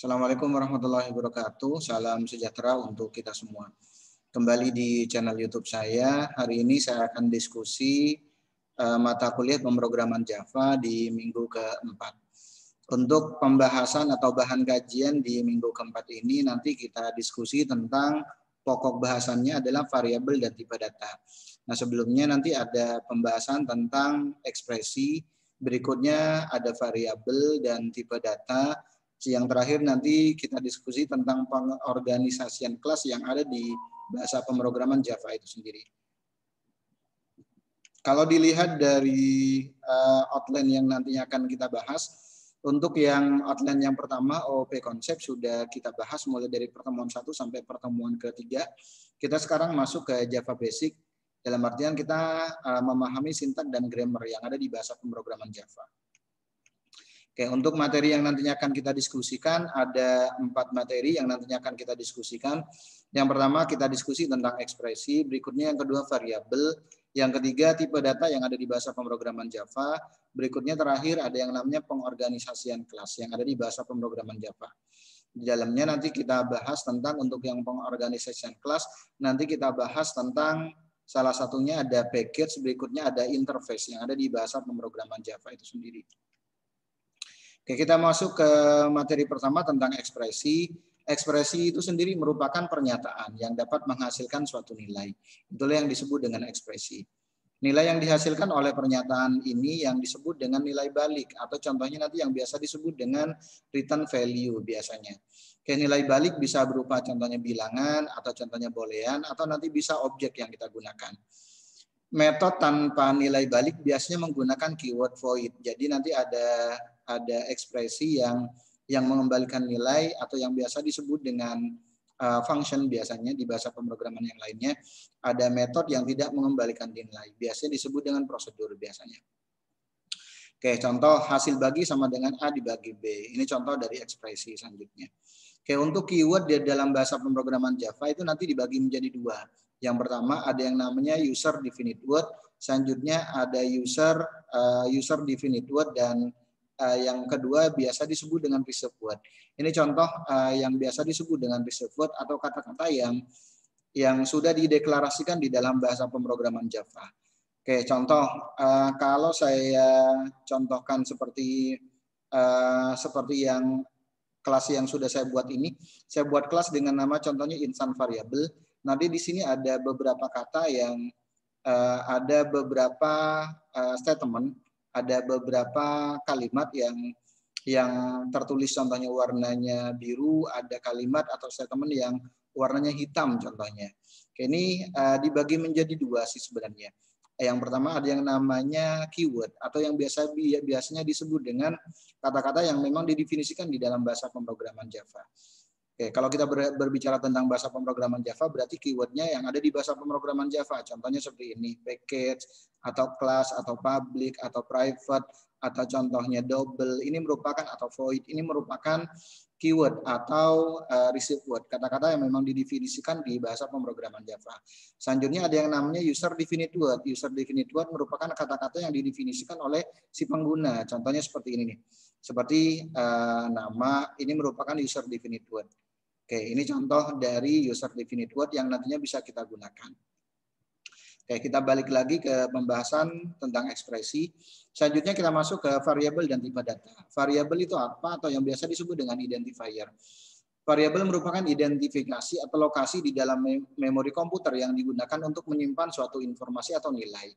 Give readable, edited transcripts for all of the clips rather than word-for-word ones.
Assalamualaikum warahmatullahi wabarakatuh. Salam sejahtera untuk kita semua. Kembali di channel YouTube saya. Hari ini saya akan diskusi mata kuliah pemrograman Java di minggu keempat. Untuk pembahasan atau bahan kajian di minggu keempat ini nanti kita diskusi tentang pokok bahasannya adalah variabel dan tipe data. Nah, sebelumnya nanti ada pembahasan tentang ekspresi, berikutnya ada variabel dan tipe data. Yang terakhir nanti kita diskusi tentang pengorganisasian kelas yang ada di bahasa pemrograman Java itu sendiri. Kalau dilihat dari outline yang nantinya akan kita bahas, untuk yang outline yang pertama, OOP konsep sudah kita bahas mulai dari pertemuan 1 sampai pertemuan ketiga. Kita sekarang masuk ke Java Basic, dalam artian kita memahami sintak dan grammar yang ada di bahasa pemrograman Java. Oke, untuk materi yang nantinya akan kita diskusikan, ada 4 materi yang nantinya akan kita diskusikan. Yang pertama kita diskusi tentang ekspresi, berikutnya yang kedua variabel, yang ketiga tipe data yang ada di bahasa pemrograman Java, berikutnya terakhir ada yang namanya pengorganisasian kelas yang ada di bahasa pemrograman Java. Di dalamnya nanti kita bahas tentang untuk yang pengorganisasian kelas, nanti kita bahas tentang salah satunya ada package, berikutnya ada interface yang ada di bahasa pemrograman Java itu sendiri. Oke, kita masuk ke materi pertama tentang ekspresi. Ekspresi itu sendiri merupakan pernyataan yang dapat menghasilkan suatu nilai. Itulah yang disebut dengan ekspresi. Nilai yang dihasilkan oleh pernyataan ini yang disebut dengan nilai balik atau contohnya nanti yang biasa disebut dengan return value biasanya. Oke, nilai balik bisa berupa contohnya bilangan atau contohnya boolean atau nanti bisa objek yang kita gunakan. Metode tanpa nilai balik biasanya menggunakan keyword void. Jadi nanti ada ekspresi yang mengembalikan nilai atau yang biasa disebut dengan function biasanya di bahasa pemrograman yang lainnya. Ada metode yang tidak mengembalikan nilai. Biasanya disebut dengan prosedur biasanya. Oke, contoh hasil bagi sama dengan A dibagi B. Ini contoh dari ekspresi selanjutnya. Oke, untuk keyword di dalam bahasa pemrograman Java itu nanti dibagi menjadi 2. Yang pertama ada yang namanya user definite word, selanjutnya ada user definite word, dan yang kedua biasa disebut dengan reserved word. Ini contoh yang biasa disebut dengan reserved word atau kata-kata yang sudah dideklarasikan di dalam bahasa pemrograman Java. Oke, contoh kalau saya contohkan seperti yang kelas yang sudah saya buat ini, saya buat kelas dengan nama contohnya insan variabel. Nanti di sini ada beberapa kata yang ada beberapa statement, ada beberapa kalimat yang tertulis contohnya warnanya biru, ada kalimat atau statement yang warnanya hitam contohnya. Oke, ini dibagi menjadi 2 sih sebenarnya. Yang pertama ada yang namanya keyword atau yang biasanya disebut dengan kata-kata yang memang didefinisikan di dalam bahasa pemrograman Java. Oke, kalau kita berbicara tentang bahasa pemrograman Java, berarti keywordnya yang ada di bahasa pemrograman Java. Contohnya seperti ini, package, atau class, atau public, atau private, atau contohnya double. Ini merupakan, atau void, ini merupakan keyword atau receive word. Kata-kata yang memang didefinisikan di bahasa pemrograman Java. Selanjutnya ada yang namanya user definite word. User definite word merupakan kata-kata yang didefinisikan oleh si pengguna. Contohnya seperti ini nih. Seperti nama, ini merupakan user definite word. Oke, ini contoh dari user definite word yang nantinya bisa kita gunakan. Oke, kita balik lagi ke pembahasan tentang ekspresi. Selanjutnya kita masuk ke variabel dan tipe data. Variabel itu apa atau yang biasa disebut dengan identifier. Variabel merupakan identifikasi atau lokasi di dalam memori komputer yang digunakan untuk menyimpan suatu informasi atau nilai.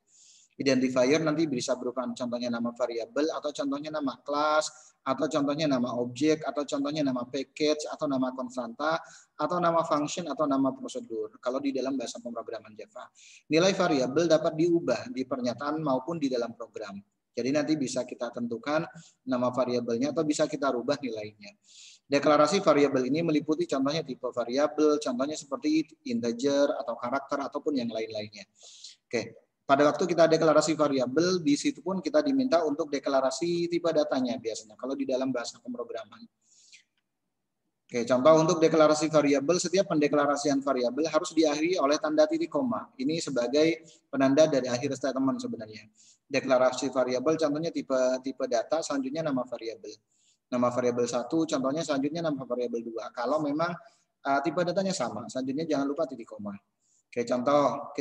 Identifier nanti bisa berupa contohnya nama variabel atau contohnya nama kelas atau contohnya nama objek atau contohnya nama package atau nama konstanta atau nama function atau nama prosedur kalau di dalam bahasa pemrograman Java. Nilai variabel dapat diubah di pernyataan maupun di dalam program. Jadi nanti bisa kita tentukan nama variabelnya atau bisa kita rubah nilainya. Deklarasi variabel ini meliputi contohnya tipe variabel, contohnya seperti integer atau karakter ataupun yang lain-lainnya. Oke. Pada waktu kita deklarasi variabel, di situ pun kita diminta untuk deklarasi tipe datanya biasanya kalau di dalam bahasa pemrograman. Oke, contoh untuk deklarasi variabel, setiap pendeklarasian variabel harus diakhiri oleh tanda titik koma. Ini sebagai penanda dari akhir statement sebenarnya. Deklarasi variabel contohnya tipe data, selanjutnya nama variabel. nama variabel 1, contohnya selanjutnya nama variabel 2. Kalau memang tipe datanya sama, selanjutnya jangan lupa titik koma. Oke, contoh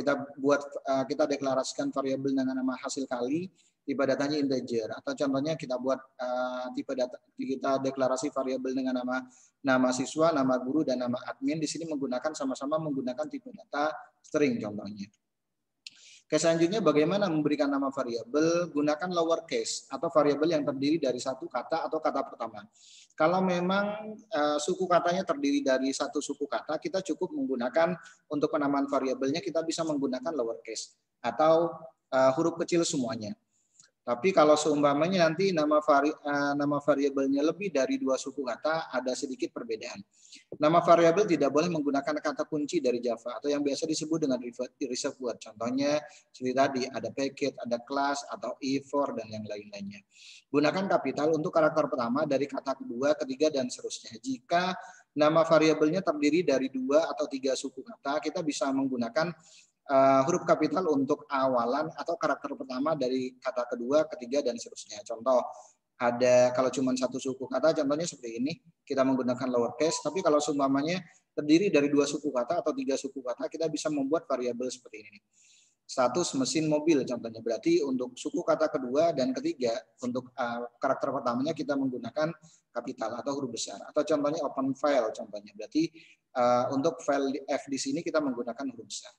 kita deklarasikan variabel dengan nama hasil kali, tipe datanya integer, atau contohnya kita buat kita deklarasi variabel dengan nama siswa, nama guru, dan nama admin. Di sini sama-sama menggunakan tipe data string contohnya. Oke, selanjutnya bagaimana memberikan nama variabel? Gunakan lowercase atau variabel yang terdiri dari satu kata atau kata pertama. Kalau memang suku katanya terdiri dari satu suku kata, kita cukup menggunakan untuk penamaan variabelnya kita bisa menggunakan lowercase atau huruf kecil semuanya. Tapi kalau seumpamanya nanti nama variabelnya lebih dari 2 suku kata, ada sedikit perbedaan. Nama variabel tidak boleh menggunakan kata kunci dari Java atau yang biasa disebut dengan reserved word. Contohnya seperti tadi, ada packet, ada class, atau if, for, dan yang lain-lainnya. Gunakan kapital untuk karakter pertama dari kata kedua, ketiga, dan seterusnya. Jika nama variabelnya terdiri dari 2 atau 3 suku kata, kita bisa menggunakan huruf kapital untuk awalan atau karakter pertama dari kata kedua, ketiga, dan seterusnya. Contoh, ada kalau cuma satu suku kata, contohnya seperti ini, kita menggunakan lowercase. Tapi kalau seumpamanya terdiri dari 2 suku kata atau 3 suku kata, kita bisa membuat variabel seperti ini. Status mesin mobil contohnya. Berarti untuk suku kata kedua dan ketiga, untuk karakter pertamanya kita menggunakan kapital atau huruf besar. Atau contohnya open file contohnya. Berarti untuk file F di sini kita menggunakan huruf besar.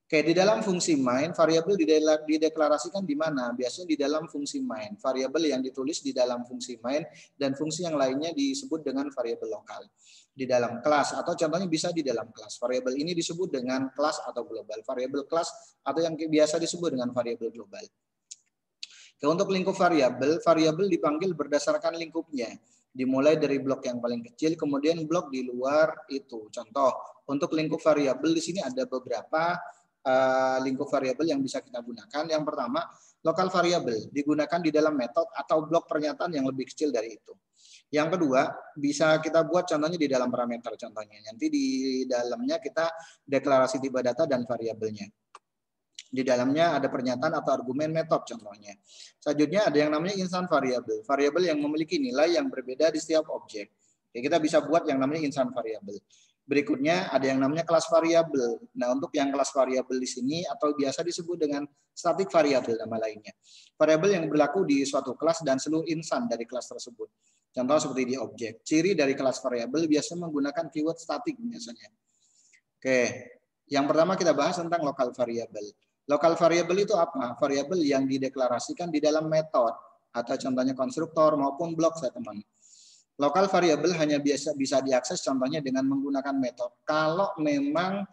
Oke, di dalam fungsi main, variabel dideklarasikan di mana? Biasanya di dalam fungsi main. Variabel yang ditulis di dalam fungsi main dan fungsi yang lainnya disebut dengan variabel lokal. Di dalam kelas atau contohnya bisa di dalam kelas. Variabel ini disebut dengan kelas atau global. Variabel kelas atau yang biasa disebut dengan variabel global. Oke, untuk lingkup variabel dipanggil berdasarkan lingkupnya. Dimulai dari blok yang paling kecil, kemudian blok di luar itu. Contoh, untuk lingkup variabel di sini ada beberapa lingkup variabel yang bisa kita gunakan. Yang pertama, lokal variabel digunakan di dalam metode atau blok pernyataan yang lebih kecil dari itu. Yang kedua, bisa kita buat contohnya di dalam parameter contohnya. Nanti di dalamnya kita deklarasi tipe data dan variabelnya. Di dalamnya ada pernyataan atau argumen metode contohnya. Selanjutnya ada yang namanya insan variabel. Variabel yang memiliki nilai yang berbeda di setiap objek. Oke, kita bisa buat yang namanya insan variabel. Berikutnya ada yang namanya kelas variabel. Nah, untuk yang kelas variabel di sini atau biasa disebut dengan static variabel nama lainnya. Variabel yang berlaku di suatu kelas dan seluruh insan dari kelas tersebut. Contoh seperti di objek. Ciri dari kelas variabel biasanya menggunakan keyword static biasanya. Oke, yang pertama kita bahas tentang lokal variabel. Lokal variabel itu apa? Variabel yang dideklarasikan di dalam metode atau contohnya konstruktor maupun blok statement. Lokal variabel hanya bisa diakses contohnya dengan menggunakan metode. Kalau memang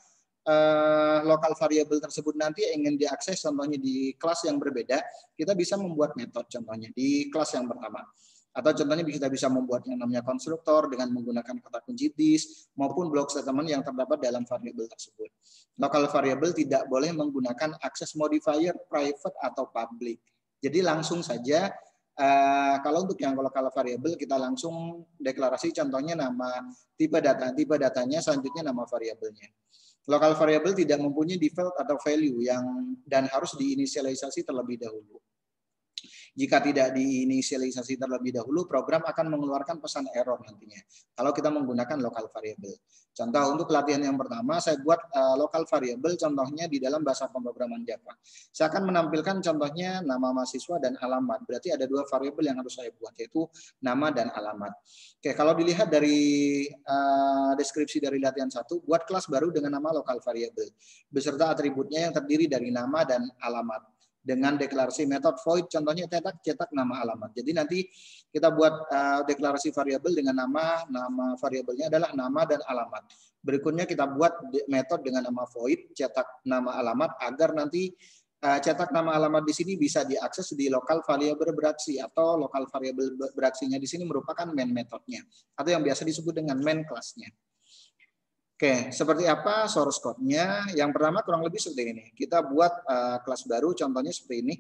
lokal variabel tersebut nanti ingin diakses contohnya di kelas yang berbeda, kita bisa membuat metode contohnya di kelas yang pertama. Atau contohnya kita bisa membuat yang namanya konstruktor dengan menggunakan kata kunci this maupun blok statement yang terdapat dalam variabel tersebut. Lokal variabel tidak boleh menggunakan akses modifier private atau public. Jadi langsung saja kalau untuk yang lokal variabel kita langsung deklarasi contohnya nama tipe datanya selanjutnya nama variabelnya. Lokal variabel tidak mempunyai default atau value dan harus diinisialisasi terlebih dahulu. Jika tidak diinisialisasi terlebih dahulu, program akan mengeluarkan pesan error nantinya kalau kita menggunakan lokal variabel. Contoh untuk latihan yang pertama, saya buat lokal variabel contohnya di dalam bahasa pemrograman Java. Saya akan menampilkan contohnya nama mahasiswa dan alamat. Berarti ada 2 variabel yang harus saya buat, yaitu nama dan alamat. Oke, kalau dilihat dari deskripsi dari latihan 1, buat kelas baru dengan nama lokal variabel beserta atributnya yang terdiri dari nama dan alamat. Dengan deklarasi metode void, contohnya cetak nama alamat. Jadi nanti kita buat deklarasi variabel dengan nama variabelnya adalah nama dan alamat. Berikutnya kita buat metode dengan nama void, cetak nama alamat agar nanti cetak nama alamat di sini bisa diakses di lokal variabel beraksi atau lokal variabel beraksinya di sini merupakan main metodenya atau yang biasa disebut dengan main kelasnya. Oke, seperti apa source code-nya? Yang pertama kurang lebih seperti ini. Kita buat kelas baru, contohnya seperti ini.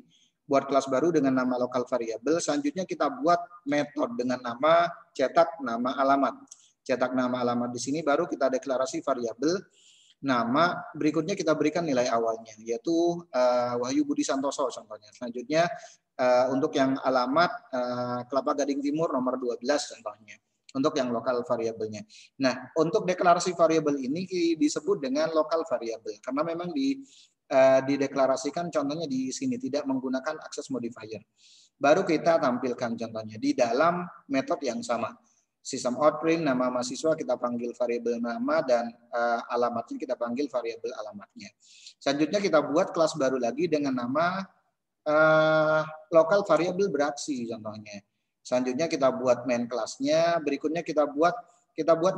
Buat kelas baru dengan nama lokal variabel. Selanjutnya kita buat metode dengan nama cetak nama alamat. Cetak nama alamat di sini baru kita deklarasi variabel nama. Berikutnya kita berikan nilai awalnya, yaitu Wahyu Budi Santoso contohnya. Selanjutnya Untuk yang alamat Kelapa Gading Timur nomor 12 contohnya. Untuk yang lokal variabelnya. Nah, untuk deklarasi variabel ini disebut dengan lokal variabel karena memang dideklarasikan contohnya di sini tidak menggunakan access modifier. Baru kita tampilkan contohnya di dalam metode yang sama. Sistem outprint, nama mahasiswa kita panggil variabel nama dan alamatnya kita panggil variabel alamatnya. Selanjutnya kita buat kelas baru lagi dengan nama lokal variabel beraksi contohnya. Selanjutnya kita buat main kelasnya, berikutnya kita buat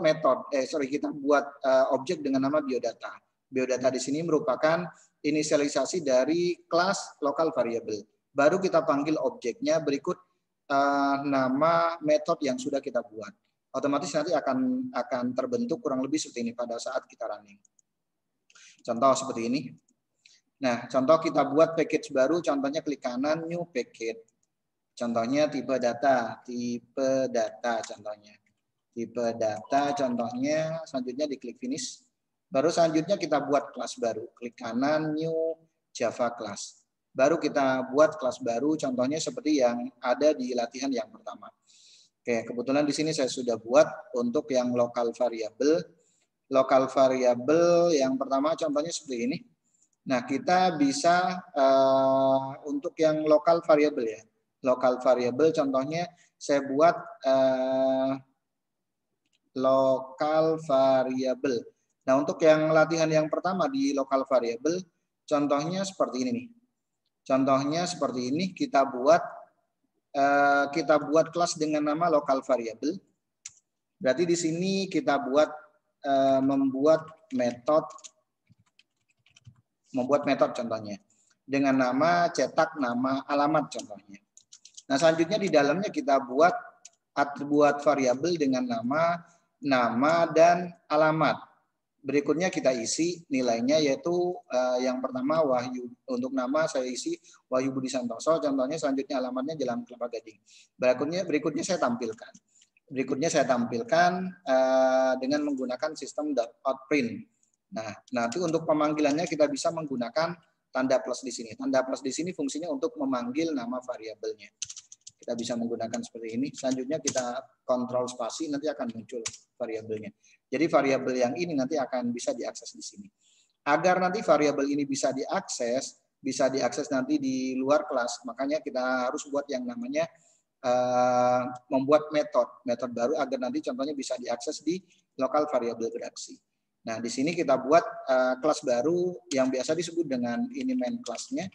metode kita buat objek dengan nama biodata. Biodata di sini merupakan inisialisasi dari kelas lokal variabel. Baru kita panggil objeknya berikut nama metode yang sudah kita buat. Otomatis nanti akan terbentuk kurang lebih seperti ini pada saat kita running. Contoh seperti ini. Nah, contoh kita buat package baru, contohnya klik kanan new package. Contohnya tipe data contohnya. Tipe data contohnya, selanjutnya diklik finish. Baru selanjutnya kita buat kelas baru, klik kanan new Java class. Baru kita buat kelas baru, contohnya seperti yang ada di latihan yang pertama. Oke, kebetulan di sini saya sudah buat untuk yang lokal variabel. Lokal variabel yang pertama contohnya seperti ini. Nah, kita bisa untuk yang lokal variabel ya. Lokal variabel contohnya saya buat lokal variabel. Nah, untuk yang latihan yang pertama di lokal variabel contohnya seperti ini nih. Contohnya seperti ini kita buat kelas dengan nama lokal variabel. Berarti di sini kita buat membuat metode contohnya dengan nama cetak nama alamat contohnya. Nah, selanjutnya di dalamnya kita buat variabel dengan nama dan alamat. Berikutnya kita isi nilainya yaitu yang pertama Wahyu, untuk nama saya isi Wahyu Budi Santoso contohnya, selanjutnya alamatnya Jalan Kelapa Gading. Berikutnya saya tampilkan. Dengan menggunakan sistem .outprint. Nah, nanti untuk pemanggilannya kita bisa menggunakan tanda plus di sini. Tanda plus di sini fungsinya untuk memanggil nama variabelnya. Kita bisa menggunakan seperti ini. Selanjutnya kita kontrol spasi, nanti akan muncul variabelnya. Jadi variabel yang ini nanti akan bisa diakses di sini. Agar nanti variabel ini bisa diakses nanti di luar kelas. Makanya kita harus buat yang namanya membuat metode baru agar nanti contohnya bisa diakses di lokal variabel beraksi. Nah, di sini kita buat kelas baru yang biasa disebut dengan ini main kelasnya.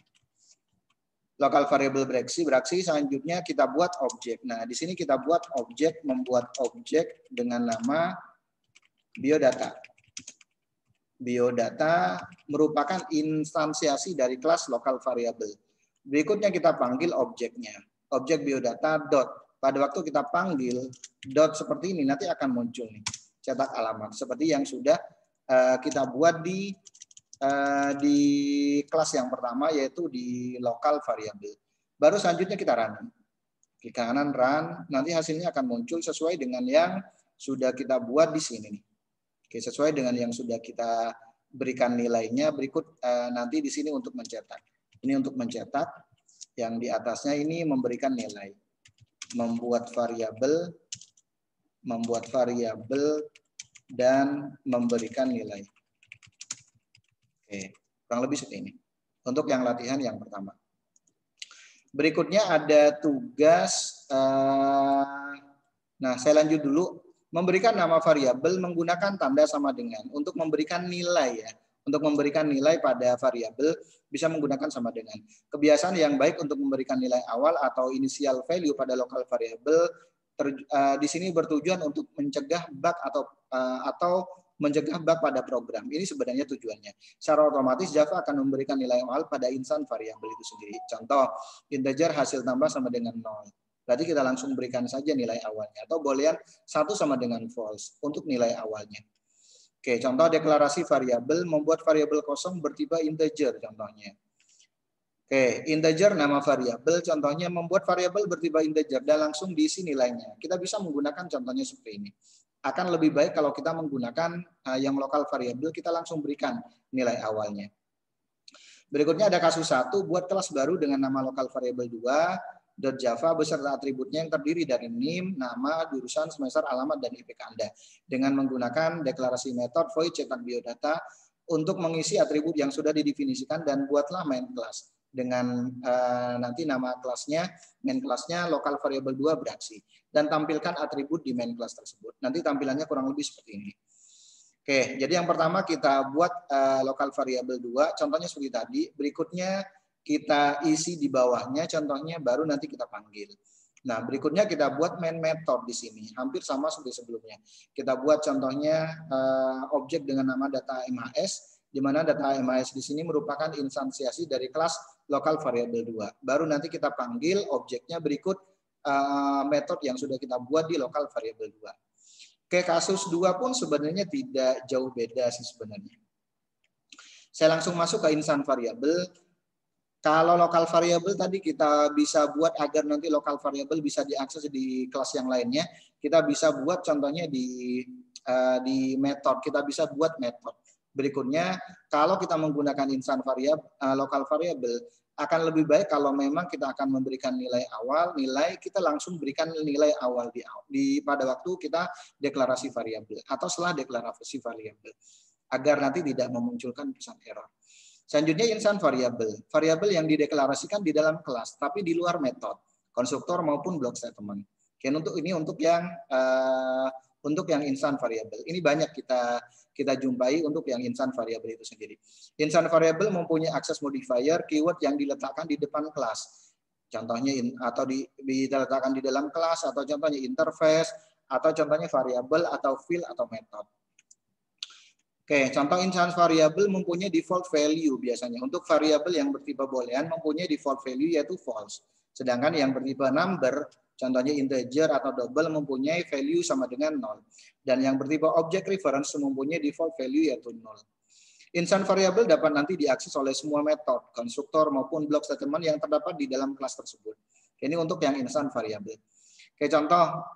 Lokal variabel beraksi, selanjutnya kita buat objek. Nah, di sini kita buat membuat objek dengan nama biodata. Biodata merupakan instansiasi dari kelas lokal variabel. Berikutnya kita panggil objeknya. Objek biodata dot. Pada waktu kita panggil dot seperti ini nanti akan muncul nih cetak alamat seperti yang sudah kita buat di kelas yang pertama yaitu di lokal variabel. Baru selanjutnya kita run. Klik kanan run, nanti hasilnya akan muncul sesuai dengan yang sudah kita buat di sini nih. Oke, sesuai dengan yang sudah kita berikan nilainya. Berikut nanti di sini untuk mencetak. Ini untuk mencetak, yang di atasnya ini memberikan nilai. Membuat variabel dan memberikan nilai. Oke, kurang lebih seperti ini. Untuk yang latihan yang pertama. Berikutnya ada tugas. Nah, saya lanjut dulu. Memberikan nama variabel menggunakan tanda sama dengan. Untuk memberikan nilai ya. Untuk memberikan nilai pada variabel bisa menggunakan sama dengan. Kebiasaan yang baik untuk memberikan nilai awal atau initial value pada lokal variabel di sini bertujuan untuk mencegah bug atau mencegah bug pada program. Ini sebenarnya tujuannya. Secara otomatis Java akan memberikan nilai awal pada insan variabel itu sendiri. Contoh, integer hasil tambah sama dengan 0. Berarti kita langsung berikan saja nilai awalnya. Atau boolean 1 sama dengan false untuk nilai awalnya. Oke, contoh deklarasi variabel, membuat variabel kosong bertipe integer contohnya. Oke, integer nama variabel, contohnya membuat variabel bertipe integer dan langsung diisi nilainya. Kita bisa menggunakan contohnya seperti ini. Akan lebih baik kalau kita menggunakan yang lokal variabel, kita langsung berikan nilai awalnya. Berikutnya ada kasus 1, buat kelas baru dengan nama local variable 2.java beserta atributnya yang terdiri dari NIM, nama, jurusan, semester, alamat, dan IPK Anda. Dengan menggunakan deklarasi metode void cetak biodata untuk mengisi atribut yang sudah didefinisikan dan buatlah main class. Dengan nanti nama kelasnya, main kelasnya local variable 2 beraksi. Dan tampilkan atribut di main class tersebut. Nanti tampilannya kurang lebih seperti ini. Oke, jadi yang pertama kita buat local variable 2, contohnya seperti tadi. Berikutnya kita isi di bawahnya, contohnya baru nanti kita panggil. Nah, berikutnya kita buat main method di sini, hampir sama seperti sebelumnya. Kita buat contohnya objek dengan nama data MHS, di mana data MHS di sini merupakan instansiasi dari kelas local variable 2. Baru nanti kita panggil objeknya berikut metode yang sudah kita buat di local variable 2. Oke, kasus 2 pun sebenarnya tidak jauh beda sih sebenarnya. Saya langsung masuk ke insan variable. Kalau local variable tadi kita bisa buat agar nanti local variable bisa diakses di kelas yang lainnya. Kita bisa buat contohnya di method. Kita bisa buat method. Berikutnya, kalau kita menggunakan insan variable, local variable, akan lebih baik kalau memang kita akan memberikan nilai awal, kita langsung berikan nilai awal pada waktu kita deklarasi variabel atau setelah deklarasi variabel, agar nanti tidak memunculkan pesan error. Selanjutnya insan variabel. Variabel yang dideklarasikan di dalam kelas, tapi di luar metode, konstruktor maupun block statement. Oke, untuk yang insan variabel. Ini banyak kita jumpai untuk yang insan variabel itu sendiri. Insan variabel mempunyai akses modifier keyword yang diletakkan di depan kelas. Contohnya atau diletakkan di dalam kelas, atau contohnya interface, atau contohnya variabel atau field atau method. Oke, contoh instance variable mempunyai default value biasanya. Untuk variabel yang bertipe boolean mempunyai default value yaitu false. Sedangkan yang bertipe number, contohnya integer atau double mempunyai value sama dengan 0. Dan yang bertipe object reference mempunyai default value yaitu 0. Instance variable dapat nanti diakses oleh semua metode, konstruktor maupun block statement yang terdapat di dalam kelas tersebut. Ini untuk yang instance variable. Oke, contoh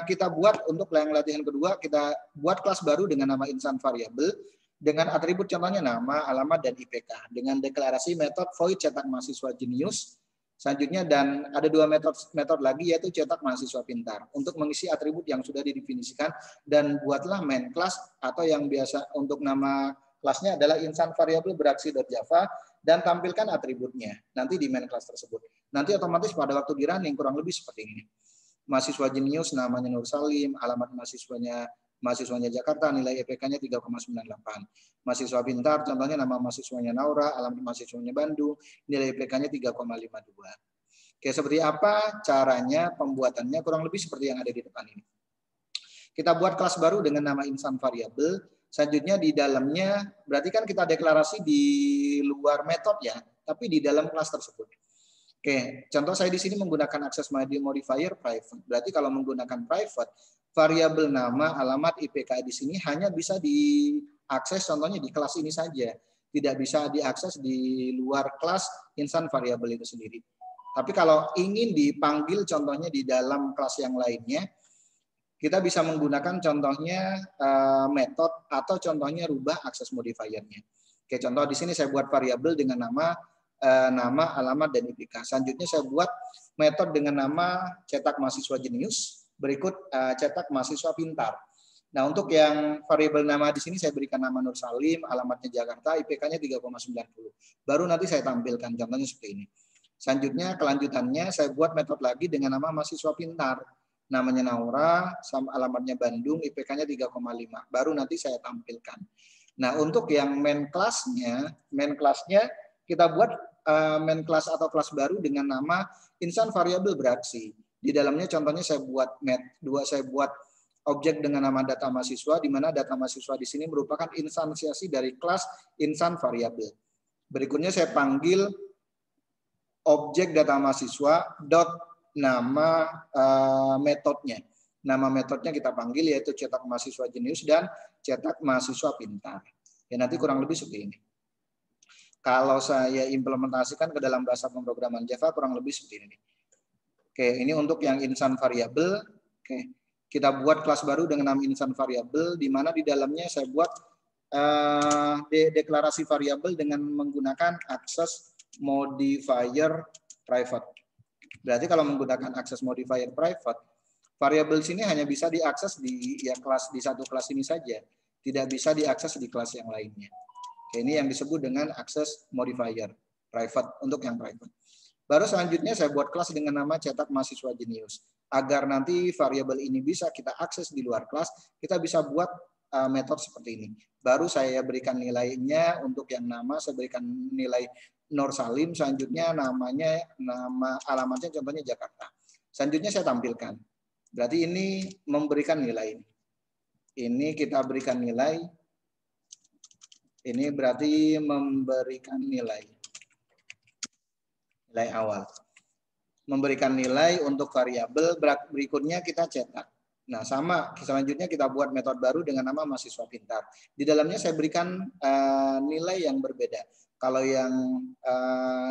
kita buat untuk yang latihan kedua, kita buat kelas baru dengan nama insan variable dengan atribut contohnya nama, alamat, dan IPK dengan deklarasi metode void cetak mahasiswa jenius. Selanjutnya dan ada 2 metode lagi yaitu cetak mahasiswa pintar untuk mengisi atribut yang sudah didefinisikan, dan buatlah main class atau yang biasa untuk nama kelasnya adalah insan variable beraksi.java dan tampilkan atributnya nanti di main class tersebut. Nanti otomatis pada waktu di running kurang lebih seperti ini. Mahasiswa jenius namanya Nur Salim, alamat mahasiswanya Jakarta, nilai IPK-nya 3,98. Mahasiswa pintar contohnya nama mahasiswanya Naura, alamat mahasiswanya Bandung, nilai IPK-nya 3,52. Oke, seperti apa caranya pembuatannya? Kurang lebih seperti yang ada di depan ini. Kita buat kelas baru dengan nama insan variable. Selanjutnya di dalamnya berarti kan kita deklarasi di luar metode ya, tapi di dalam kelas tersebut. Oke, contoh saya di sini menggunakan akses modifier private. Berarti kalau menggunakan private, variabel nama, alamat, IPK di sini hanya bisa diakses contohnya di kelas ini saja. Tidak bisa diakses di luar kelas insan variabel itu sendiri. Tapi kalau ingin dipanggil contohnya di dalam kelas yang lainnya, kita bisa menggunakan contohnya metode atau contohnya rubah akses modifiernya. Oke, contoh di sini saya buat variabel dengan nama, alamat, dan IPK. Selanjutnya saya buat metode dengan nama cetak mahasiswa jenius, berikut cetak mahasiswa pintar. Nah, untuk yang variabel nama di sini saya berikan nama Nur Salim, alamatnya Jakarta, IPK-nya 3,90. Baru nanti saya tampilkan contohnya seperti ini. Selanjutnya kelanjutannya saya buat metode lagi dengan nama mahasiswa pintar. Namanya Naura, alamatnya Bandung, IPK-nya 3,5. Baru nanti saya tampilkan. Nah, untuk yang main class-nya kita buat main class atau kelas baru dengan nama insan variabel beraksi. Di dalamnya contohnya saya buat objek dengan nama data mahasiswa, di mana data mahasiswa di sini merupakan instansiasi dari kelas insan variabel. Berikutnya saya panggil objek data mahasiswa dot nama metodenya. Nama metodenya kita panggil yaitu cetak mahasiswa jenius dan cetak mahasiswa pintar. Ya, nanti kurang lebih seperti ini. Kalau saya implementasikan ke dalam bahasa pemrograman Java kurang lebih seperti ini. Oke, ini untuk yang insan variabel. Oke, kita buat kelas baru dengan nama insan variabel, di mana di dalamnya saya buat deklarasi variabel dengan menggunakan access modifier private. Berarti kalau menggunakan access modifier private, variabel sini hanya bisa diakses di kelas, di satu kelas ini saja, tidak bisa diakses di kelas yang lainnya. Ini yang disebut dengan access modifier private untuk yang private. Baru selanjutnya saya buat kelas dengan nama cetak mahasiswa jenius. Agar nanti variabel ini bisa kita akses di luar kelas, kita bisa buat metode seperti ini. Baru saya berikan nilainya untuk yang nama, saya berikan nilai Nur Salim, selanjutnya nama alamatnya contohnya Jakarta. Selanjutnya saya tampilkan. Berarti ini memberikan nilai ini. Ini kita berikan nilai. Ini berarti memberikan nilai awal. Memberikan nilai untuk variabel, berikutnya kita cetak. Nah, sama selanjutnya kita buat metode baru dengan nama mahasiswa pintar. Di dalamnya saya berikan nilai yang berbeda. Kalau yang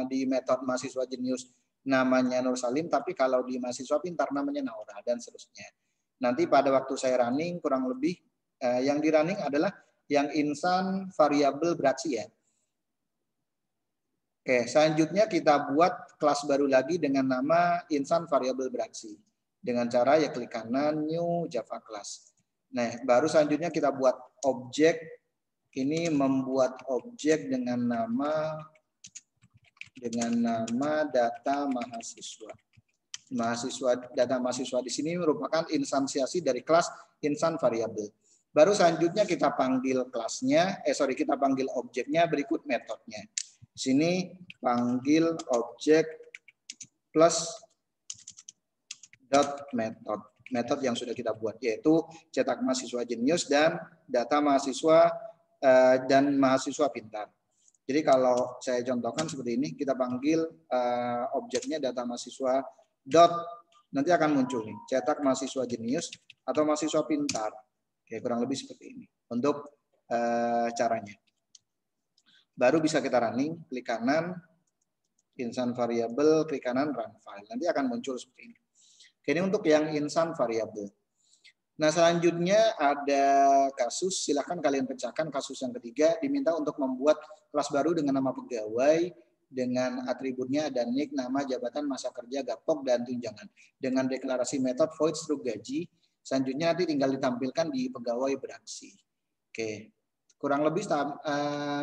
di metode mahasiswa jenius namanya Nur Salim, tapi kalau di mahasiswa pintar namanya Naura, dan seterusnya. Nanti pada waktu saya running, kurang lebih yang di running adalah yang insan variabel beraksi ya. Oke, selanjutnya kita buat kelas baru lagi dengan nama insan variabel beraksi. Dengan cara ya klik kanan, new Java class. Nah, baru selanjutnya kita buat objek. Ini membuat objek dengan nama data mahasiswa. Data mahasiswa di sini merupakan instansiasi dari kelas insan variabel. Baru selanjutnya kita panggil kelasnya, kita panggil objeknya, berikut metodenya. Sini panggil objek plus dot metode yang sudah kita buat, yaitu cetak mahasiswa jenius dan data mahasiswa dan mahasiswa pintar. Jadi kalau saya contohkan seperti ini, kita panggil objeknya data mahasiswa dot, nanti akan muncul nih cetak mahasiswa jenius atau mahasiswa pintar. Oke, kurang lebih seperti ini untuk caranya. Baru bisa kita running, klik kanan, insan variabel, klik kanan, run file. Nanti akan muncul seperti ini. Ini untuk yang insan variabel. Nah, selanjutnya ada kasus, silahkan kalian pecahkan kasus yang ketiga, diminta untuk membuat kelas baru dengan nama pegawai, dengan atributnya ada nick, nama, jabatan, masa kerja, gapok, dan tunjangan. Dengan deklarasi metode void stroke gaji, selanjutnya nanti tinggal ditampilkan di pegawai beraksi. Oke. Kurang lebih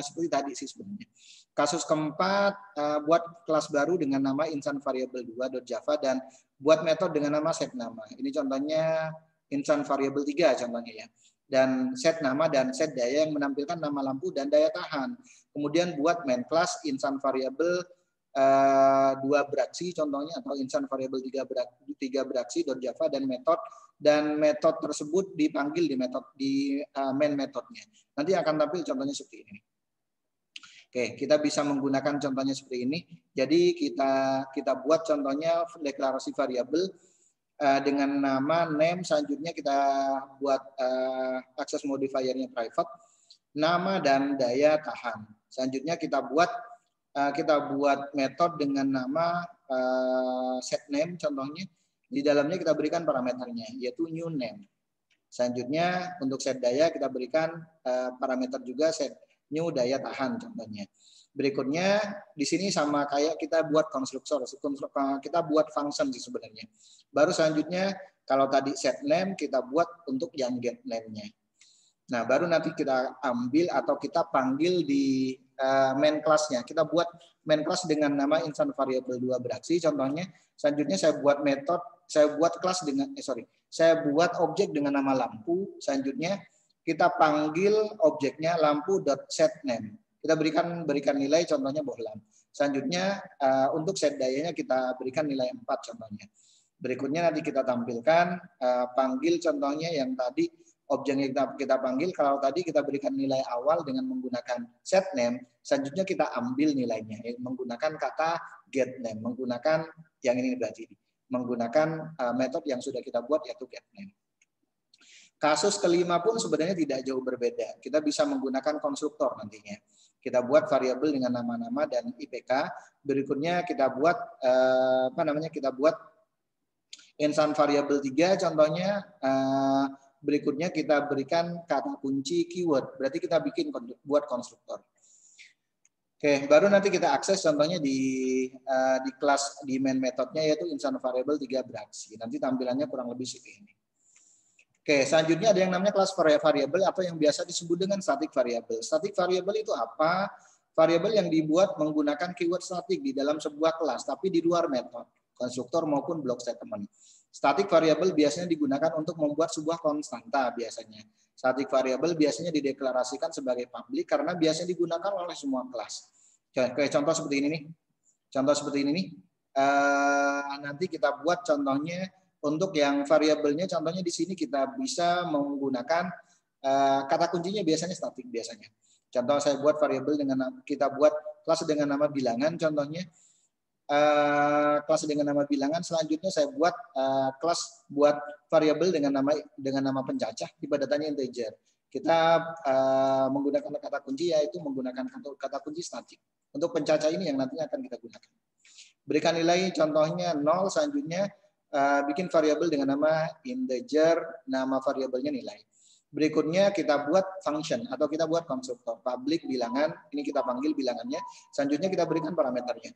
seperti tadi sih sebenarnya. Kasus keempat, buat kelas baru dengan nama insan variabel 2.java dan buat metode dengan nama set nama. Ini contohnya insan variabel 3 contohnya ya. Dan set nama dan set daya yang menampilkan nama lampu dan daya tahan. Kemudian buat main class insan variabel 2 beraksi contohnya, atau insan variabel 3 beraksi .java dan metode tersebut dipanggil di main metodenya. Nanti akan tampil contohnya seperti ini. Oke, kita bisa menggunakan contohnya seperti ini. Jadi kita buat contohnya deklarasi variabel dengan nama name, selanjutnya kita buat access modifiernya private, nama dan daya tahan. Selanjutnya kita buat metode dengan nama set name contohnya. Di dalamnya kita berikan parameternya, yaitu new name. Selanjutnya untuk set daya kita berikan parameter juga set new daya tahan contohnya. Berikutnya di sini sama kayak kita buat konstruktor, kita buat function sih sebenarnya. Baru selanjutnya kalau tadi set name kita buat untuk yang get name-nya. Nah, baru nanti kita ambil atau kita panggil di main class-nya. Kita buat main class dengan nama insan variabel 2 beraksi contohnya. Selanjutnya saya buat objek dengan nama lampu. Selanjutnya kita panggil objeknya lampu.setName. Kita berikan nilai contohnya bohlam. Selanjutnya untuk set dayanya kita berikan nilai 4 contohnya. Berikutnya nanti kita tampilkan panggil contohnya yang tadi objeknya kita panggil. Kalau tadi kita berikan nilai awal dengan menggunakan set name, selanjutnya kita ambil nilainya menggunakan kata get name, menggunakan yang ini berarti menggunakan metode yang sudah kita buat yaitu get name. Kasus kelima pun sebenarnya tidak jauh berbeda. Kita bisa menggunakan konstruktor nantinya. Kita buat variabel dengan nama-nama dan IPK. Berikutnya kita buat kita buat insan variabel 3 contohnya Berikutnya kita berikan kata kunci keyword. Berarti kita buat konstruktor. Oke, baru nanti kita akses contohnya di kelas di main metodenya yaitu instance variable 3 beraksi. Nanti tampilannya kurang lebih seperti ini. Oke, selanjutnya ada yang namanya kelas variable atau yang biasa disebut dengan static variable. Static variable itu apa? Variable yang dibuat menggunakan keyword static di dalam sebuah kelas, tapi di luar metode, konstruktor maupun block statement. Static variable biasanya digunakan untuk membuat sebuah konstanta biasanya. Static variable biasanya dideklarasikan sebagai public karena biasanya digunakan oleh semua kelas. Oke, contoh seperti ini nih. Contoh seperti ini nih. Nanti kita buat contohnya untuk yang variabelnya. Contohnya di sini kita bisa menggunakan kata kuncinya biasanya static biasanya. Contoh saya buat variabel dengan kita buat kelas dengan nama bilangan contohnya. Kelas dengan nama bilangan. Selanjutnya saya buat kelas buat variabel dengan nama pencacah, tipe datanya integer. Kita menggunakan kata kunci yaitu menggunakan kata kunci static. Untuk pencacah ini yang nantinya akan kita gunakan. Berikan nilai contohnya 0, selanjutnya bikin variabel dengan nama integer, nama variabelnya nilai. Berikutnya kita buat function atau kita buat konstruktor public bilangan, ini kita panggil bilangannya. Selanjutnya kita berikan parameternya.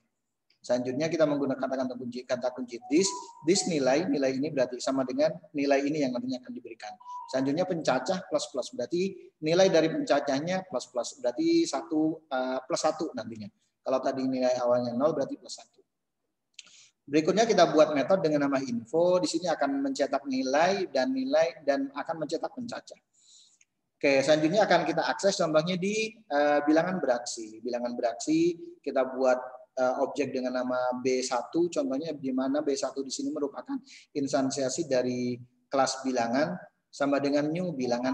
Selanjutnya kita menggunakan kata kunci this nilai ini berarti sama dengan nilai ini yang nantinya akan diberikan. Selanjutnya pencacah plus berarti nilai dari pencacahnya plus berarti 1 plus 1 nantinya. Kalau tadi nilai awalnya 0 berarti plus 1. Berikutnya kita buat metode dengan nama info. Di sini akan mencetak nilai dan akan mencetak pencacah. Oke, selanjutnya akan kita akses contohnya di bilangan beraksi. Bilangan beraksi kita buat objek dengan nama B1, contohnya di mana B1 di sini merupakan instansiasi dari kelas bilangan sama dengan new bilangan.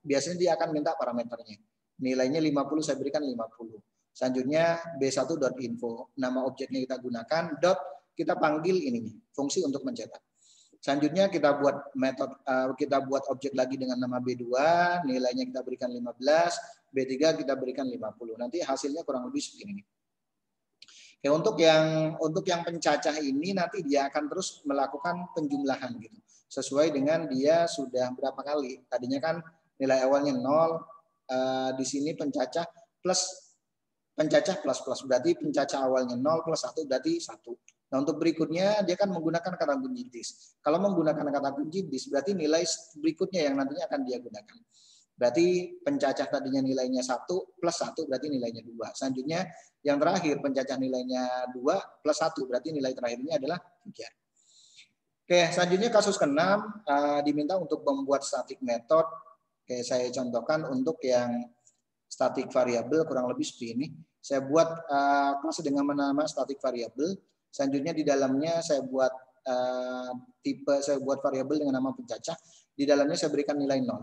Biasanya dia akan minta parameternya. Nilainya 50, saya berikan 50. Selanjutnya B1.info, nama objeknya kita gunakan, kita panggil ini fungsi untuk mencetak. Selanjutnya kita buat objek lagi dengan nama B2, nilainya kita berikan 15, B3 kita berikan 50. Nanti hasilnya kurang lebih seperti ini. Ya, untuk yang pencacah ini nanti dia akan terus melakukan penjumlahan gitu. Sesuai dengan dia sudah berapa kali. Tadinya kan nilai awalnya 0, di sini pencacah plus berarti pencacah awalnya 0 plus 1 berarti 1. Nah, untuk berikutnya dia akan menggunakan kata kunci this. Kalau menggunakan kata kunci this berarti nilai berikutnya yang nantinya akan dia gunakan. Berarti pencacah tadinya nilainya 1 plus 1 berarti nilainya 2. Selanjutnya yang terakhir pencacah nilainya 2 plus 1 berarti nilai terakhirnya adalah 3. Oke, selanjutnya kasus ke-6 diminta untuk membuat static method. Oke, saya contohkan untuk yang static variable kurang lebih seperti ini. Saya buat kelas dengan nama static variable. Selanjutnya di dalamnya saya buat variabel dengan nama pencacah. Di dalamnya saya berikan nilai 0.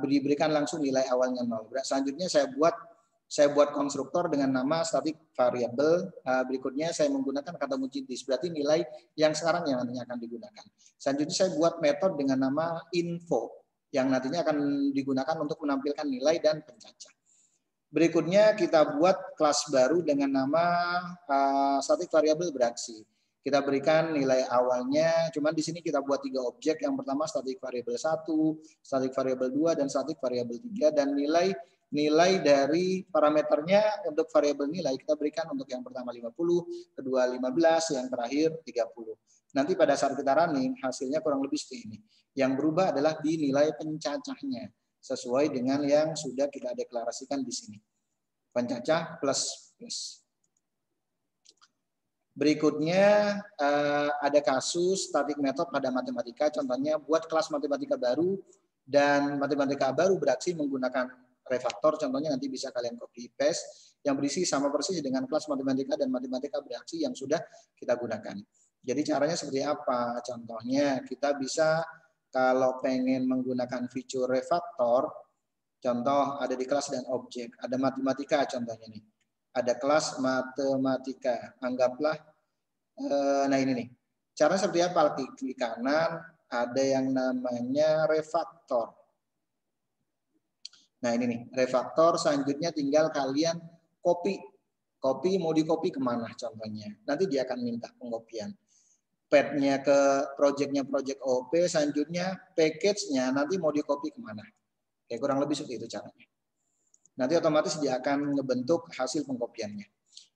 Diberikan langsung nilai awalnya 0. Selanjutnya saya buat konstruktor dengan nama static variable. Berikutnya saya menggunakan kata kunci this. Berarti nilai yang sekarang yang nantinya akan digunakan. Selanjutnya saya buat metode dengan nama info yang nantinya akan digunakan untuk menampilkan nilai dan pencacah. Berikutnya kita buat kelas baru dengan nama static variable beraksi. Kita berikan nilai awalnya, cuman di sini kita buat 3 objek. Yang pertama static variable 1, static variable 2, dan static variable 3. Dan nilai dari parameternya untuk variabel nilai kita berikan untuk yang pertama 50, kedua 15, yang terakhir 30. Nanti pada saat kita running hasilnya kurang lebih seperti ini. Yang berubah adalah di nilai pencacahnya sesuai dengan yang sudah kita deklarasikan di sini. Pencacah plus. Berikutnya ada kasus static method pada matematika. Contohnya buat kelas matematika baru dan matematika baru beraksi menggunakan refaktor. Contohnya nanti bisa kalian copy paste yang berisi sama persis dengan kelas matematika dan matematika beraksi yang sudah kita gunakan. Jadi caranya seperti apa? Contohnya kita bisa kalau pengen menggunakan fitur refaktor, contoh ada di kelas dan objek. Ada matematika contohnya nih. Ada kelas matematika. Anggaplah, nah ini nih. Cara seperti apa? Klik kanan, ada yang namanya refaktor. Nah ini nih, refaktor. Selanjutnya tinggal kalian copy. Mau di copy kemana contohnya. Nanti dia akan minta pengopian. path-nya ke project OOP, selanjutnya package-nya nanti mau di-copy kemana. Kayak kurang lebih seperti itu caranya. Nanti otomatis dia akan ngebentuk hasil pengkopiannya.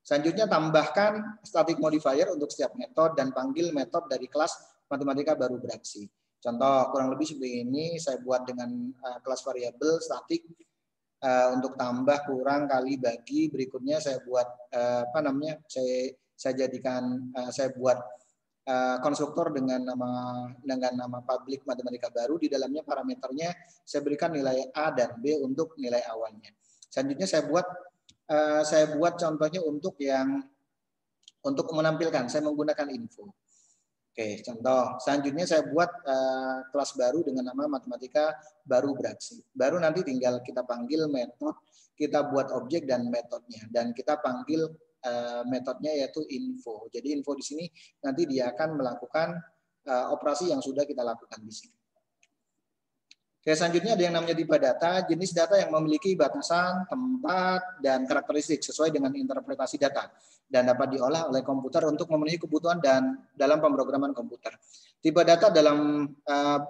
Selanjutnya tambahkan static modifier untuk setiap metode dan panggil metode dari kelas matematika baru beraksi. Contoh kurang lebih seperti ini saya buat dengan kelas variabel static untuk tambah, kurang, kali, bagi. Berikutnya saya buat saya jadikan saya buat konstruktor dengan nama public matematika baru. Di dalamnya parameternya saya berikan nilai A dan B untuk nilai awalnya. Selanjutnya saya buat contohnya untuk menampilkan, saya menggunakan info. Oke, contoh. Selanjutnya saya buat kelas baru dengan nama matematika baru beraksi. Baru nanti tinggal kita panggil metode, kita buat objek dan metodenya, dan kita panggil metodenya yaitu info. Jadi info di sini nanti dia akan melakukan operasi yang sudah kita lakukan di sini. Oke, selanjutnya ada yang namanya tipe data, jenis data yang memiliki batasan, tempat, dan karakteristik sesuai dengan interpretasi data dan dapat diolah oleh komputer untuk memenuhi kebutuhan dan dalam pemrograman komputer. Tipe data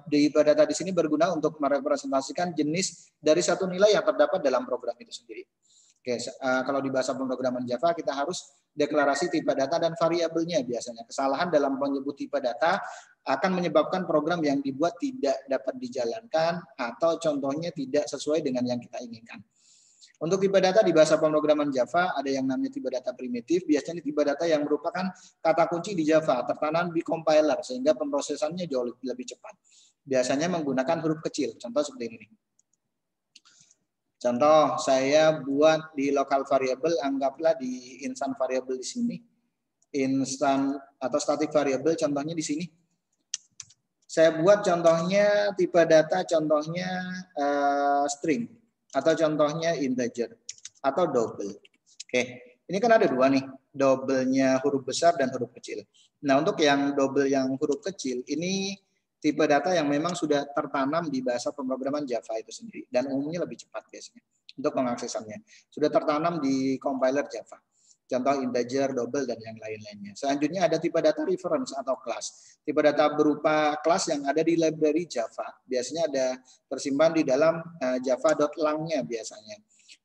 tipe data di sini berguna untuk merepresentasikan jenis dari satu nilai yang terdapat dalam program itu sendiri. Oke, kalau di bahasa pemrograman Java kita harus deklarasi tipe data dan variabelnya biasanya. Kesalahan dalam menyebut tipe data akan menyebabkan program yang dibuat tidak dapat dijalankan atau contohnya tidak sesuai dengan yang kita inginkan. Untuk tipe data di bahasa pemrograman Java ada yang namanya tipe data primitif. Biasanya tipe data yang merupakan kata kunci di Java tertanam di compiler sehingga pemrosesannya jauh lebih cepat. Biasanya menggunakan huruf kecil. Contoh seperti ini. Contoh saya buat di local variable, anggaplah di instant variable di sini. Instant atau static variable contohnya di sini. Saya buat contohnya tipe data, contohnya string atau contohnya integer atau double. Oke, ini kan ada dua nih, double-nya huruf besar dan huruf kecil. Nah, untuk yang double yang huruf kecil ini tipe data yang memang sudah tertanam di bahasa pemrograman Java itu sendiri dan umumnya lebih cepat biasanya untuk pengaksesannya. Sudah tertanam di compiler Java. Contoh integer, double, dan yang lain-lainnya. Selanjutnya ada tipe data reference atau class. Tipe data berupa kelas yang ada di library Java. Biasanya ada tersimpan di dalam java.lang-nya biasanya.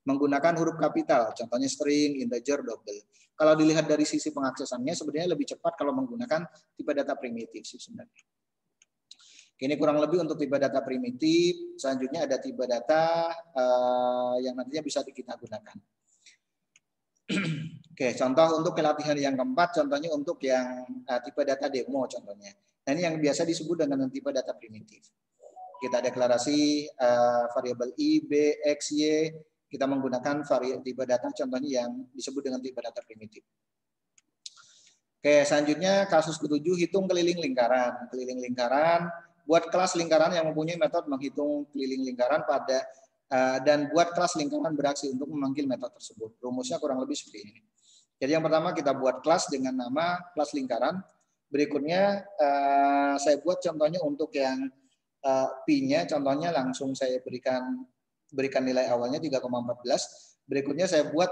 Menggunakan huruf kapital, contohnya string, integer, double. Kalau dilihat dari sisi pengaksesannya sebenarnya lebih cepat kalau menggunakan tipe data primitif sih sebenarnya. Ini kurang lebih untuk tipe data primitif. Selanjutnya ada tipe data yang nantinya bisa kita gunakan. Oke, contoh untuk pelatihan yang keempat, contohnya untuk yang tipe data demo contohnya. Nah, ini yang biasa disebut dengan tipe data primitif. Kita deklarasi variabel I, B, X, Y. Kita menggunakan tipe data contohnya yang disebut dengan tipe data primitif. Oke, selanjutnya kasus ketujuh, hitung keliling lingkaran. Keliling lingkaran, buat kelas lingkaran yang mempunyai metode menghitung keliling lingkaran dan buat kelas lingkaran beraksi untuk memanggil metode tersebut. Rumusnya kurang lebih seperti ini. Jadi yang pertama kita buat kelas dengan nama kelas lingkaran. Berikutnya saya buat contohnya untuk yang P-nya, contohnya langsung saya berikan nilai awalnya 3,14. Berikutnya saya buat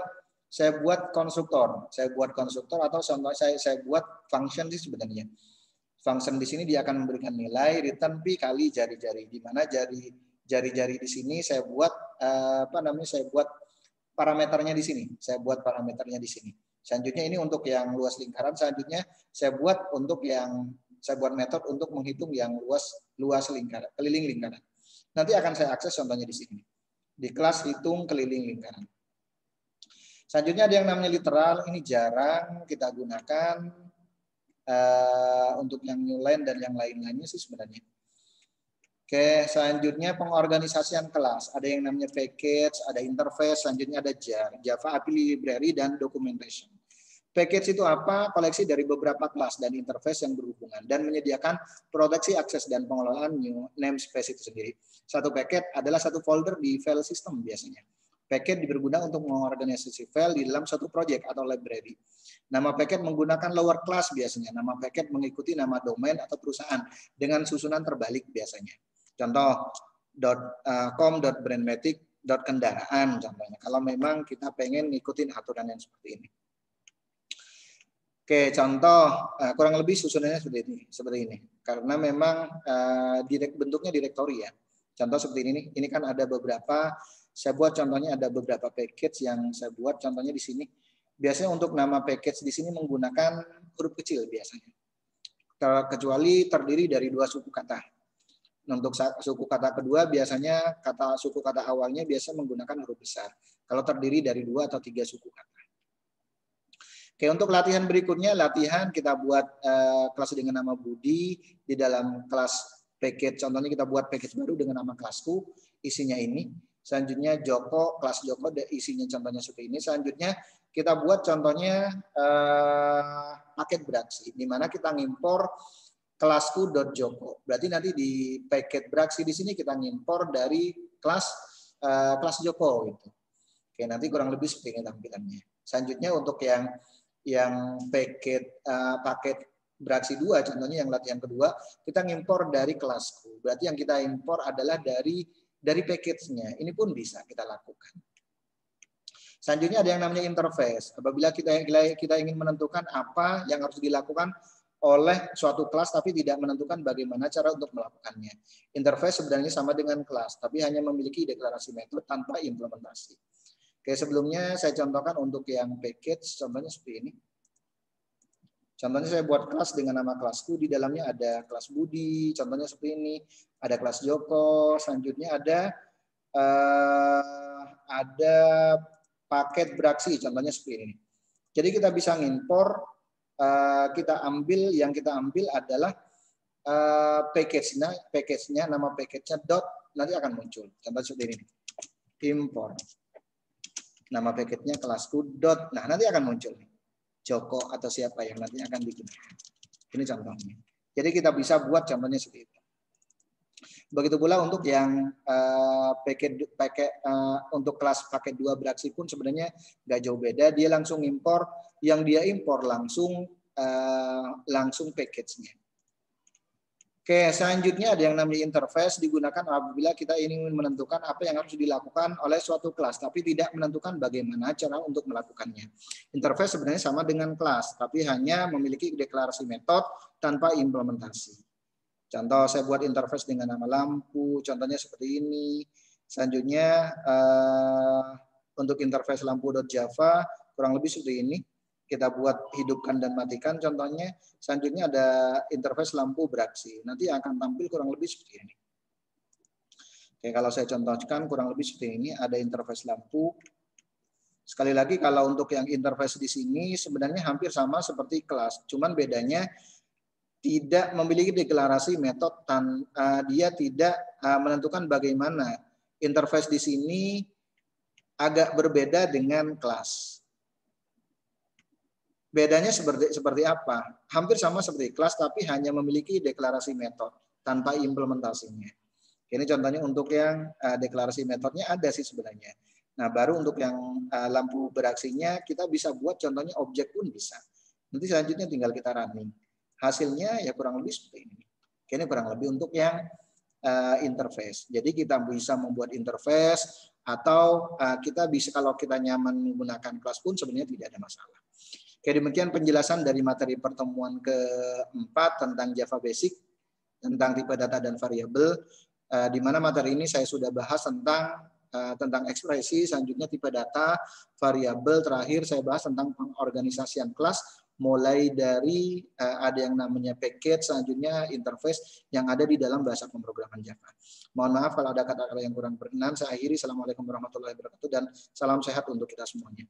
konstruktor. Saya buat konstruktor atau contoh saya buat function sih sebenarnya. Function di sini dia akan memberikan nilai return P kali jari-jari. Di mana jari-jari di sini saya buat saya buat parameternya di sini. Saya buat parameternya di sini. Selanjutnya ini untuk yang luas lingkaran. Selanjutnya saya buat metode untuk menghitung yang luas lingkaran, keliling lingkaran. Nanti akan saya akses contohnya di sini. Di kelas hitung keliling lingkaran. Selanjutnya ada yang namanya literal. Ini jarang kita gunakan untuk yang new line dan yang lain-lainnya sih sebenarnya. Oke, selanjutnya pengorganisasian kelas. Ada yang namanya package, ada interface, selanjutnya ada jar, Java API Library, dan documentation. Package itu apa? Koleksi dari beberapa kelas dan interface yang berhubungan dan menyediakan proteksi akses dan pengelolaan new namespace itu sendiri. Satu paket adalah satu folder di file system biasanya. Paket berguna untuk mengorganisasi file di dalam satu project atau library. Nama paket menggunakan lower class biasanya. Nama paket mengikuti nama domain atau perusahaan dengan susunan terbalik biasanya. Contoh .com.brandmatic.kendaraan contohnya. Kalau memang kita pengen ngikutin aturan yang seperti ini. Oke, contoh kurang lebih susunannya seperti ini. Karena memang bentuknya direktori ya. Contoh seperti ini. Ini kan ada beberapa. Saya buat contohnya ada beberapa package yang saya buat. Contohnya di sini. Biasanya untuk nama package di sini menggunakan huruf kecil biasanya. Kecuali terdiri dari 2 suku kata. Untuk suku kata kedua biasanya suku kata awalnya biasa menggunakan huruf besar. Kalau terdiri dari 2 atau 3 suku kata. Oke, untuk latihan berikutnya, latihan kita buat kelas dengan nama Budi di dalam kelas package. Contohnya kita buat package baru dengan nama kelasku, isinya ini. Selanjutnya Joko, kelas Joko, isinya contohnya seperti ini. Selanjutnya kita buat contohnya paket beraksi, di mana kita ngimpor kelasku.joko. Berarti nanti di paket beraksi di sini kita ngimpor dari kelas Joko gitu. Oke, nanti kurang lebih seperti ini tampilannya. Selanjutnya untuk yang paket beraksi 2, contohnya yang latihan kedua, kita ngimpor dari kelasku. Berarti yang kita impor adalah dari package-nya. Ini pun bisa kita lakukan. Selanjutnya ada yang namanya interface. Apabila kita ingin menentukan apa yang harus dilakukan oleh suatu kelas tapi tidak menentukan bagaimana cara untuk melakukannya. Interface sebenarnya sama dengan kelas, tapi hanya memiliki deklarasi metode tanpa implementasi. Oke, sebelumnya saya contohkan untuk yang package, contohnya seperti ini. Contohnya saya buat kelas dengan nama kelasku, di dalamnya ada kelas Budi, contohnya seperti ini. Ada kelas Joko, selanjutnya ada paket beraksi, contohnya seperti ini. Jadi kita bisa ngimpor, yang kita ambil adalah package-nya, nama package-nya dot, nanti akan muncul. Contoh seperti ini. Import. Nama package-nya kelasku dot. Nah, nanti akan muncul Joko atau siapa yang nanti akan digunakan. Ini contohnya. Jadi kita bisa buat contohnya seperti itu. Begitu pula untuk yang untuk kelas paket 2 beraksi pun sebenarnya nggak jauh beda. Dia langsung impor, yang dia impor langsung package-nya. Oke, selanjutnya ada yang namanya interface, digunakan apabila kita ingin menentukan apa yang harus dilakukan oleh suatu kelas, tapi tidak menentukan bagaimana cara untuk melakukannya. Interface sebenarnya sama dengan kelas, tapi hanya memiliki deklarasi metode tanpa implementasi. Contoh, saya buat interface dengan nama lampu, contohnya seperti ini. Selanjutnya, untuk interface lampu.java, kurang lebih seperti ini. Kita buat hidupkan dan matikan contohnya. Selanjutnya ada interface lampu beraksi. Nanti akan tampil kurang lebih seperti ini. Oke, kalau saya contohkan kurang lebih seperti ini, ada interface lampu. Sekali lagi kalau untuk yang interface di sini sebenarnya hampir sama seperti kelas. Cuman bedanya tidak memiliki deklarasi metode, dia tidak menentukan bagaimana. Interface di sini agak berbeda dengan kelas. Bedanya seperti apa? Hampir sama seperti kelas, tapi hanya memiliki deklarasi metode tanpa implementasinya. Ini contohnya untuk yang deklarasi metodenya ada sih sebenarnya. Nah, baru untuk yang lampu beraksinya kita bisa buat contohnya objek pun bisa. Nanti selanjutnya tinggal kita running. Hasilnya ya kurang lebih seperti ini. Ini kurang lebih untuk yang interface. Jadi kita bisa membuat interface atau kita bisa kalau kita nyaman menggunakan kelas pun sebenarnya tidak ada masalah. Oke, demikian penjelasan dari materi pertemuan keempat tentang Java Basic, tentang tipe data dan variabel, di mana materi ini saya sudah bahas tentang ekspresi, selanjutnya tipe data, variabel, terakhir saya bahas tentang pengorganisasian kelas, mulai dari ada yang namanya package, selanjutnya interface yang ada di dalam bahasa pemrograman Java. Mohon maaf kalau ada kata-kata yang kurang berkenan, saya akhiri. Assalamualaikum warahmatullahi wabarakatuh dan salam sehat untuk kita semuanya.